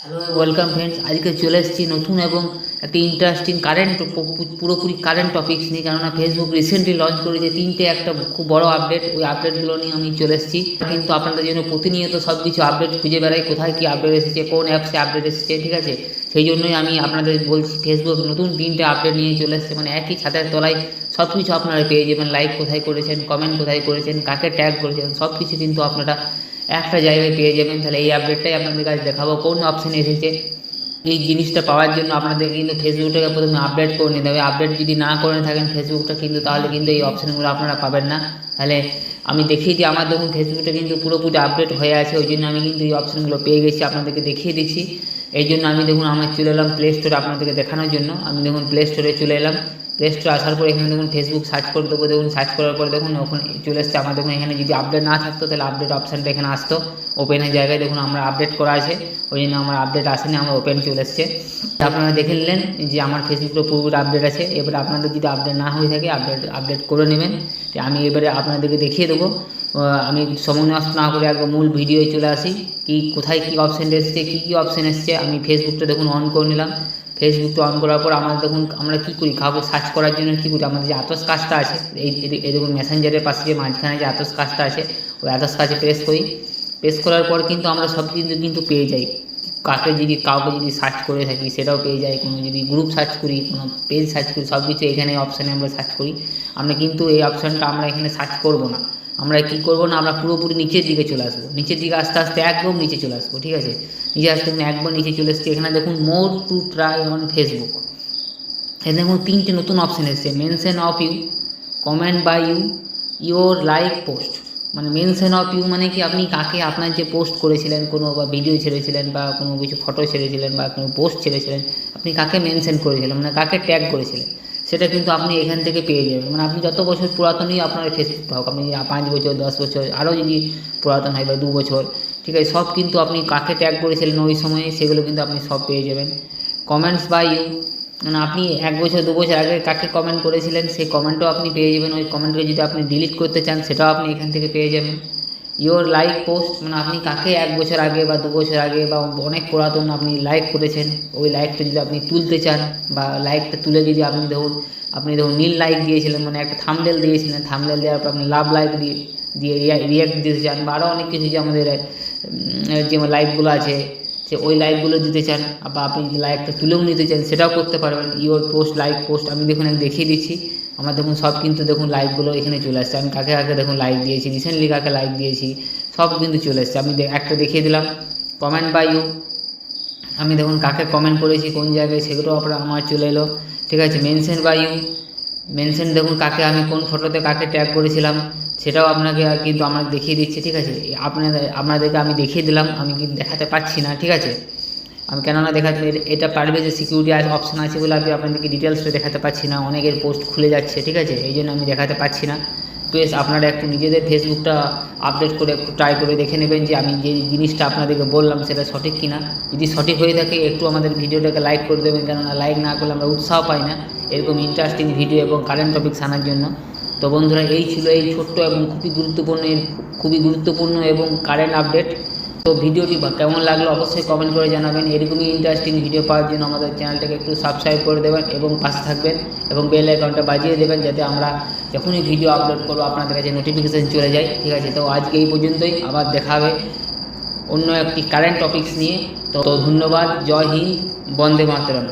Hello welcome friends, আজকে চলে এসেছি নতুন এবং একটি ইন্টারেস্টিং পুরোপুরি কারেন্ট টপিক্স নিয়ে। কেননা ফেসবুক রিসেন্টলি লঞ্চ করেছে একটা খুব বড় আপডেট। ওই আপডেটগুলো নিয়ে আমি চলে এসেছি। কিন্তু আপনাদের জন্য প্রতিনিয়ত সব কিছু আপডেট খুঁজে বেড়াই, কোথায় কী আপডেট এসেছে, কোন অ্যাপসে আপডেট এসেছে, ঠিক আছে। সেই জন্যই আমি আপনাদের বলছি, ফেসবুক নতুন 3টে আপডেট নিয়ে চলে এসেছে। মানে একই ছাদের তলায় সব কিছু আপনারা পেয়ে যাবেন। লাইক কোথায় করেছেন, কমেন্ট কোথায় করেছেন, কাকে ট্যাগ করেছেন, সব কিছু কিন্তু আপনারা একটা জায়গায় পেয়ে যাবেন। তাহলে এই আপডেটটাই আপনাদের কাছে দেখাবো, কোন অপশানে এসেছে। এই জিনিসটা পাওয়ার জন্য আপনাদের কিন্তু ফেসবুকটাকে প্রথমে আপডেট করে নিতে হবে। আপডেট যদি না করে থাকেন ফেসবুকটা, কিন্তু তাহলে কিন্তু এই অপশানগুলো আপনারা পাবেন না। তাহলে আমি দেখিয়ে দিই, আমার দেখুন ফেসবুকটা কিন্তু পুরোপুরি আপডেট হয়ে আছে, ওই জন্য আমি কিন্তু এই অপশানগুলো পেয়ে গেছি, আপনাদেরকে দেখিয়ে দিচ্ছি। এই জন্য আমি দেখুন আমার চলে এলাম প্লে স্টোরে আপনাদেরকে দেখানোর জন্য। আমি দেখুন প্লে স্টোরে চলে এলাম। প্লে স্টোরে আসার পর এখানে দেখুন ফেসবুক সার্চ করে দেবো। দেখুন সার্চ করার পর দেখুন ওখানে চলে এসছে আমার। দেখুন এখানে যদি আপডেট না থাকতো তাহলে আপডেট অপশানটা এখানে আসতো। ওপেনের জায়গায় দেখুন আমরা আপডেট করা আছে, ওই জন্য আমার আপডেট আসেনি, আমার ওপেন চলে এসছে। আপনারা দেখে নিলেন যে আমার ফেসবুকটা পুরোপুরি আপডেট আছে। এবারে আপনাদের যদি আপডেট না হয়ে থাকে আপডেট করে নেবেন। আমি এবারে আপনাদেরকে দেখিয়ে দেবো। আমি সময় নষ্ট না করে একদম মূল ভিডিওয় চলে আসি। কোথায় কী অপশান এসছে, কী অপশান এসছে। আমি ফেসবুকটা দেখুন অন করে নিলাম। ফেসবুকটা অন করার পর আমরা দেখুন আমরা কী করি, কাউকে সার্চ করার জন্য কী করি, আমাদের যে আতস কাজটা আছে, এই দেখুন মেসেঞ্জারের পাশে যে মাঝখানে যে আতস কাজটা আছে, ওই আতস কাজে প্রেস করি। প্রেস করার পর কিন্তু আমরা সব কিন্তু পেয়ে যাই। কাউকে যদি সার্চ করে থাকি সেটাও পেয়ে যাই। কোনো যদি গ্রুপ সার্চ করি, কোনো পেজ সার্চ করি, সব কিছু এখানে অপশানে আমরা সার্চ করি। আমরা কিন্তু এই অপশানটা আমরা এখানে সার্চ করব না। আমরা কী করবো না, আমরা পুরোপুরি নিচের দিকে চলে আসবো। নিচের দিকে আস্তে আস্তে একদম নিচে চলে আসবো, ঠিক আছে। নিচে আসতে একবার নিচে চলে এসেছি। এখানে দেখুন more to try on Facebook. এখানে দেখুন 3টে নতুন অপশান এসেছে। Mention of you, comment by you, your like post. মানে মেনশন অফ ইউ মানে কি, আপনি কাকে আপনার যে পোস্ট করেছিলেন, কোনো বা ভিডিও ছেড়েছিলেন বা কোনো কিছু ফটো ছেড়েছিলেন বা কোনো পোস্ট ছেড়েছিলেন, আপনি কাকে মেনশন করেছিলেন, মানে কাকে ট্যাগ করেছিলেন, সেটা কিন্তু আপনি এখান থেকে পেয়ে যাবেন। মানে আপনি যত বছর পুরাতনই আপনার ফেসবুকটা হোক, আপনি 5 বছর 10 বছর আরও যদি পুরাতন হয় বা 2 বছর, ঠিক আছে, সব কিন্তু আপনি কাকে ট্যাগ করেছিলেন ওই সময়ে সেগুলো কিন্তু আপনি সব পেয়ে যাবেন। কমেন্টস বাই ইউ, মানে আপনি 1 বছর 2 বছর আগে কাকে কমেন্ট করেছিলেন সেই কমেন্টও আপনি পেয়ে যাবেন। ওই কমেন্টকে যদি আপনি ডিলিট করতে চান সেটাও আপনি এখান থেকে পেয়ে যাবেন। ইওর লাইক পোস্ট, মানে আপনি কাকে 1 বছর আগে বা 2 বছর আগে বা অনেক পুরাতন আপনি লাইক করেছেন, ওই লাইকটা যদি আপনি তুলতে চান বা লাইকটা তুলে যদি আপনি দেখুন নীল লাইক দিয়েছিলেন, মানে একটা থাম্বনেল দিয়েছিলেন, থাম্বনেল দেওয়ার পর আপনি লাভ লাইক দিয়ে রিয়াক্ট দিতে চান, বা আরও অনেক কিছু যে আমাদের যে লাইকগুলো আছে ওই লাইকগুলো দিতে চান, বা আপনি যদি লাইকটা তুলেও নিতে চান সেটাও করতে পারবেন। ইওর পোস্ট, লাইক পোস্ট, আমি দেখুন দেখিয়ে দিচ্ছি। আমার দেখুন সব কিন্তু দেখুন লাইকগুলো এখানে চলে আসছে। আমি কাকে কাকে দেখুন লাইক দিয়েছি, রিসেন্টলি কাকে লাইক দিয়েছি, সব কিন্তু চলে আসছে। আমি একটা দেখিয়ে দিলাম। কমেন্ট বাই ইউ, আমি দেখুন কাকে কমেন্ট করেছি কোন জায়গায় সেগুলো আমার চলে এলো, ঠিক আছে। মেনশন বাই ইউ, মেনশন দেখুন কাকে আমি কোন ফটোতে কাকে ট্যাগ করেছিলাম সেটাও আপনাকে কিন্তু আমাকে দেখিয়ে দিচ্ছি, ঠিক আছে। আপনাদেরকে আমি দেখিয়ে দিলাম, আমি কিন্তু দেখাতে পারছি না, ঠিক আছে। আমি কেননা দেখাতে, এটা পারবে যে সিকিউরিটি অপশান আছে বলে আমি আপনাদেরকে ডিটেলসটা দেখাতে পারছি না। অনেকের পোস্ট খুলে যাচ্ছে, ঠিক আছে, এই জন্য আমি দেখাতে পারছি না। প্লিজ আপনারা একটু নিজেদের ফেসবুকটা আপডেট করে একটু ট্রাই করে দেখে নেবেন যে আমি যে জিনিসটা আপনাদেরকে বললাম সেটা সঠিক কিনা। যদি সঠিক হয়ে থাকে একটু আমাদের ভিডিওটাকে লাইক করে দেবেন, কেননা লাইক না করলে আমরা উৎসাহ পাই না এরকম ইন্টারেস্টিং ভিডিও এবং কারেন্ট টপিকস আনার জন্য। তো বন্ধুরা, এই ছিল এই ছোট্ট এবং খুবই গুরুত্বপূর্ণ এবং কারেন্ট আপডেট। তো ভিডিওটি কেমন লাগলো অবশ্যই কমেন্ট করে জানাবেন। এরকমই ইন্টারেস্টিং ভিডিও পাওয়ার জন্য আমাদের চ্যানেলটাকে একটু সাবস্ক্রাইব করে দেবেন এবং পাশে থাকবেন এবং বেল আইকনটা বাজিয়ে দেবেন, যাতে আমরা যখনই ভিডিও আপলোড করবো আপনাদের কাছে নোটিফিকেশান চলে যায়, ঠিক আছে। তো আজকে এই পর্যন্তই, আবার দেখা হবে অন্য একটি কারেন্ট টপিকস নিয়ে। তো ধন্যবাদ, জয় হিন্দ, বন্দে মাতরম।